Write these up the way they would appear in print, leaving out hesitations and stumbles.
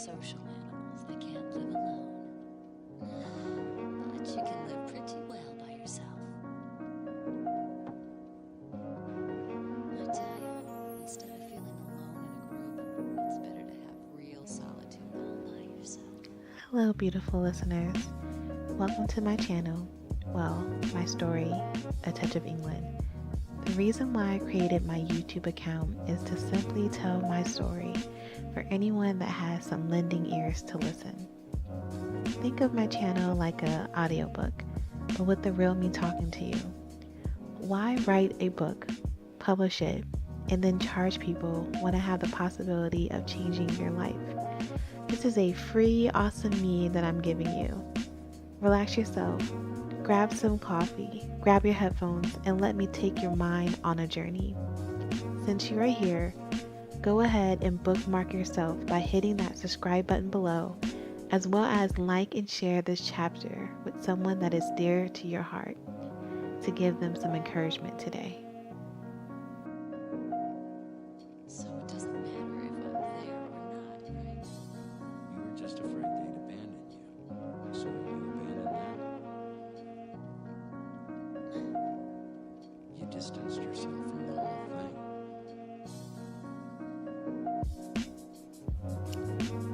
social animals that can't live alone. But you can live pretty well by yourself. I tell you, instead of feeling alone in a group, it's better to have real solitude all by yourself. Hello, beautiful listeners. Welcome to my channel. Well, my story, A Touch of England. The reason why I created my YouTube account is to simply tell my story for anyone that has some lending ears to listen. Think of my channel like an audiobook, but with the real me talking to you. Why write a book, publish it, and then charge people when I have the possibility of changing your life? This is a free, awesome me that I'm giving you. Relax yourself, grab some coffee, grab your headphones, and let me take your mind on a journey. Since you're here, go ahead and bookmark yourself by hitting that subscribe button below, as well as like and share this chapter with someone that is dear to your heart to give them some encouragement today. So it doesn't matter if I'm there or not, right? You were just afraid they'd abandon you. So you abandoned them. You distanced yourself from the whole thing.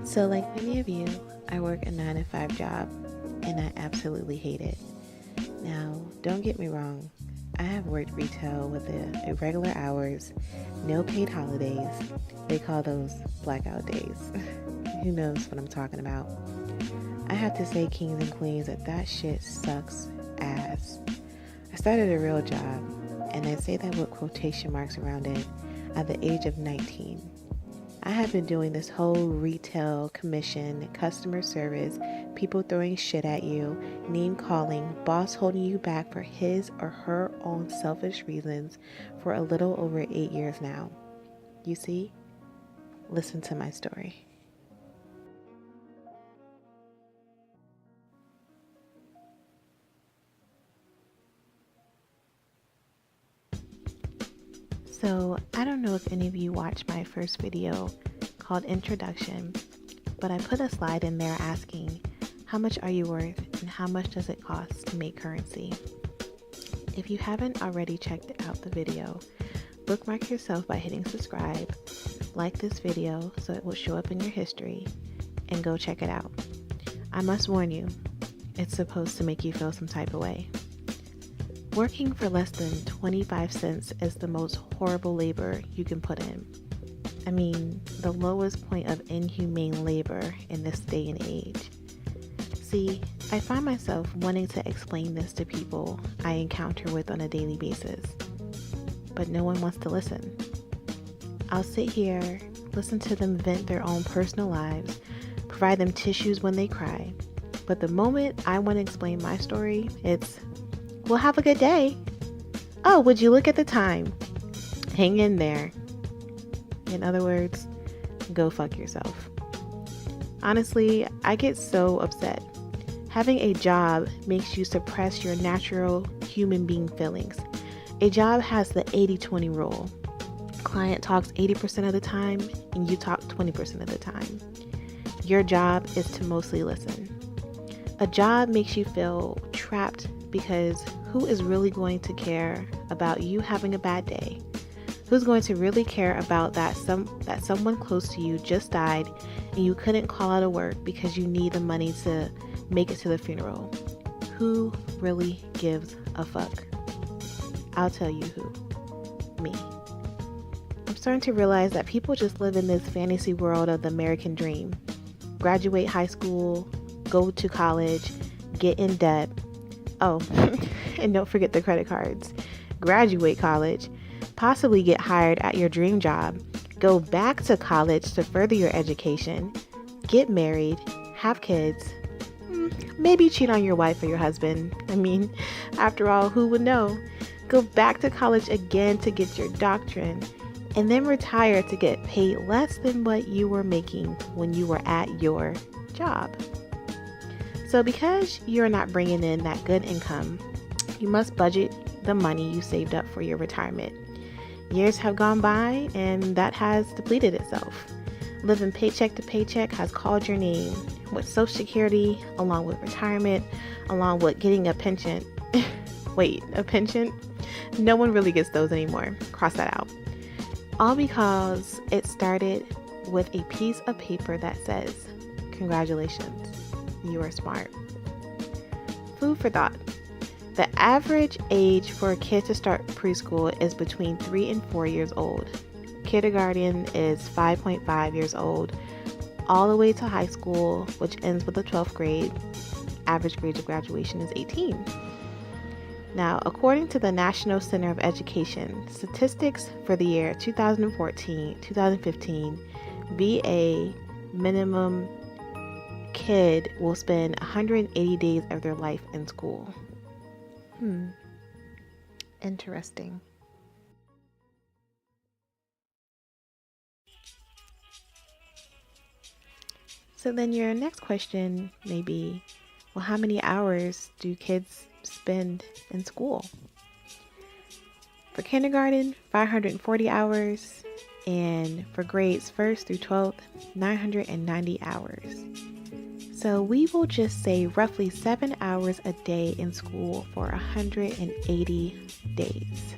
So like many of you, I work a 9-to-5 job and I absolutely hate it. Now, don't get me wrong, I have worked retail with irregular hours, no paid holidays. They call those blackout days. Who knows what I'm talking about? I have to say, kings and queens, that shit sucks ass. I started a real job, and I say that with quotation marks around it, at the age of 19. I have been doing this whole retail, commission, customer service, people throwing shit at you, name calling, boss holding you back for his or her own selfish reasons for a little over 8 years now. You see? Listen to my story. So, I don't know if any of you watched my first video called Introduction, but I put a slide in there asking, how much are you worth and how much does it cost to make currency? If you haven't already checked out the video, bookmark yourself by hitting subscribe, like this video so it will show up in your history, and go check it out. I must warn you, it's supposed to make you feel some type of way. Working for less than 25 cents is the most horrible labor you can put in. I mean, the lowest point of inhumane labor in this day and age. See, I find myself wanting to explain this to people I encounter with on a daily basis, but no one wants to listen. I'll sit here, listen to them vent their own personal lives, provide them tissues when they cry, but the moment I want to explain my story, it's, well, have a good day. Oh, would you look at the time? Hang in there. In other words, go fuck yourself. Honestly, I get so upset. Having a job makes you suppress your natural human being feelings. A job has the 80-20 rule. Client talks 80% of the time and you talk 20% of the time. Your job is to mostly listen. A job makes you feel trapped because who is really going to care about you having a bad day? Who's going to really care about that someone close to you just died and you couldn't call out of work because you need the money to make it to the funeral? Who really gives a fuck? I'll tell you who. Me. I'm starting to realize that people just live in this fantasy world of the American dream. Graduate high school, go to college, get in debt. Oh, and don't forget the credit cards. Graduate college, possibly get hired at your dream job, go back to college to further your education, get married, have kids, maybe cheat on your wife or your husband. I mean, after all, who would know? Go back to college again to get your doctorate, and then retire to get paid less than what you were making when you were at your job. So because you're not bringing in that good income, you must budget the money you saved up for your retirement. Years have gone by and that has depleted itself. living paycheck to paycheck has called your name, with Social Security, along with retirement, along with getting a pension. Wait, a pension? No one really gets those anymore. Cross that out. All because it started with a piece of paper that says, "Congratulations, you are smart." Food for thought. The average age for a kid to start preschool is between 3 and 4 years old. Kindergarten is 5.5 years old, all the way to high school, which ends with the 12th grade. Average grade of graduation is 18. Now, according to the National Center of Education, statistics for the year 2014-2015, VA minimum kid will spend 180 days of their life in school. Interesting. So then your next question may be, well, how many hours do kids spend in school? For kindergarten, 540 hours, and for grades 1st through 12th, 990 hours. So we will just say roughly 7 hours a day in school for 180 days.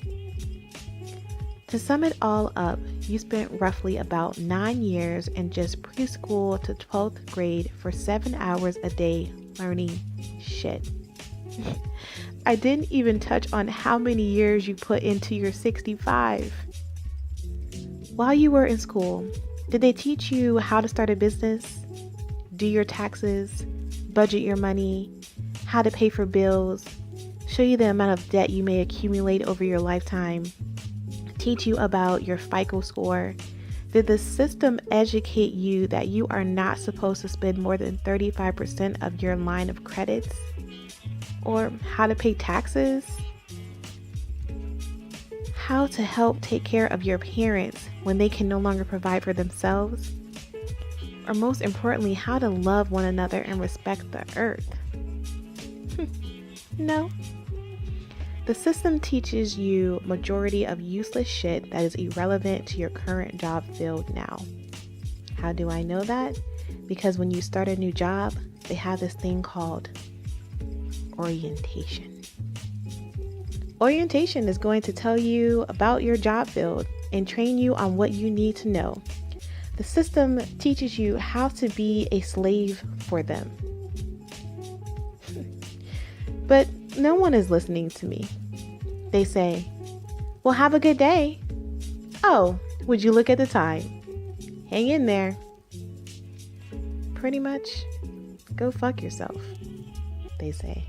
To sum it all up, you spent roughly about 9 years in just preschool to 12th grade for 7 hours a day learning shit. I didn't even touch on how many years you put into your 65. While you were in school, did they teach you how to start a business, do your taxes, budget your money, how to pay for bills, show you the amount of debt you may accumulate over your lifetime, teach you about your FICO score? Did the system educate you that you are not supposed to spend more than 35% of your line of credits? Or how to pay taxes? How to help take care of your parents when they can no longer provide for themselves? Or most importantly, how to love one another and respect the earth? No. The system teaches you majority of useless shit that is irrelevant to your current job field now. How do I know that? Because when you start a new job, they have this thing called orientation. Orientation is going to tell you about your job field and train you on what you need to know. The system teaches you how to be a slave for them. But no one is listening to me. They say, well, have a good day. Oh, would you look at the time? Hang in there. Pretty much, go fuck yourself, they say.